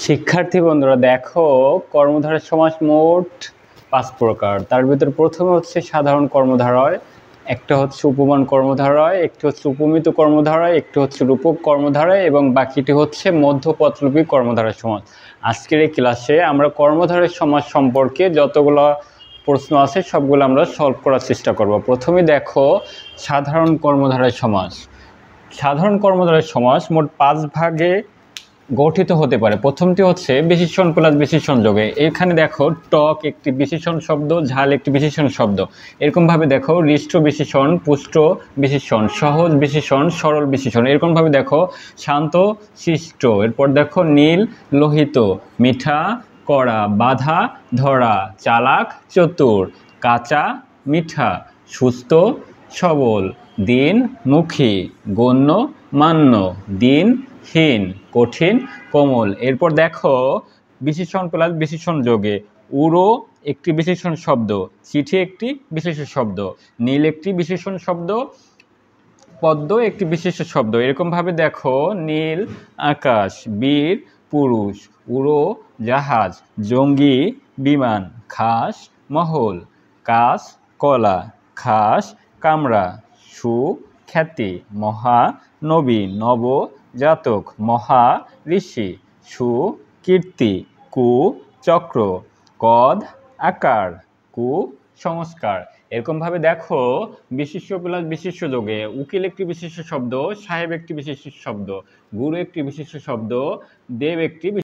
শিক্ষার্থী বন্ধুরা দেখো, কর্মধারয় সমাস মোট 5 প্রকার। তার ভিতর প্রথমে হচ্ছে সাধারণ কর্মধারয়, একটা হচ্ছে উপমান কর্মধারয়, একটি হচ্ছে উপমিত কর্মধারয়, একটি হচ্ছে রূপক কর্মধারয় এবং বাকিটি হচ্ছে মধ্যপদলোপী কর্মধারয় সমাস। আজকের এই ক্লাসে আমরা কর্মধারয় সমাস সম্পর্কে যতগুলো প্রশ্ন আছে সবগুলো আমরা সলভ করার চেষ্টা করব। প্রথমে দেখো সাধারণ কর্মধারয় সমাস। সাধারণ কর্মধারয় সমাস মোট 5 ভাগে গঠিত হতে পারে। প্রথমটি হচ্ছে বিশেষণ প্লাস বিশেষণ যোগে। এখানে দেখো টক একটি বিশেষণ শব্দ, ঝাল একটি বিশেষণ শব্দ। এরকমভাবে দেখো হৃষ্ট বিশেষণ, পুষ্ট বিশেষণ, সহজ বিশেষণ, সরল বিশেষণ। এরকমভাবে দেখো শান্ত শিষ্ট। এরপর দেখো নীল লোহিত, মিঠা কড়া, বাধা ধরা, চালাক চতুর, কাঁচা মিঠা, সুস্থ সবল, দিনমুখী, গণ্য মান্য, দিনহীন, কঠিন কোমল। এরপর দেখো বিশেষণ প্লাস বিশেষণ যোগে। উড়ো একটি বিশেষণ শব্দ, চিঠি একটি বিশেষণ শব্দ, নীল একটি বিশেষণ শব্দ, পদ্ম একটি বিশেষ শব্দ। এরকমভাবে দেখো নীল আকাশ, বীর পুরুষ, উড়ো জাহাজ, জঙ্গি বিমান, খাস মহল, কাশ কলা, খাস কামরা, সুখ্যাতি, মহা নবী, নব জাতক, মহা ঋষি, সুকীর্তি, কুচক্র, কদ আকার, কুসংস্কার। এরকমভাবে দেখো বিশেষ্য প্লাস বিশেষ্য যোগে। উকিল একটি বিশেষ্য শব্দ, সাহেব একটি বিশেষ্য শব্দ, গুরু একটি বিশেষ্য শব্দ, দেব একটি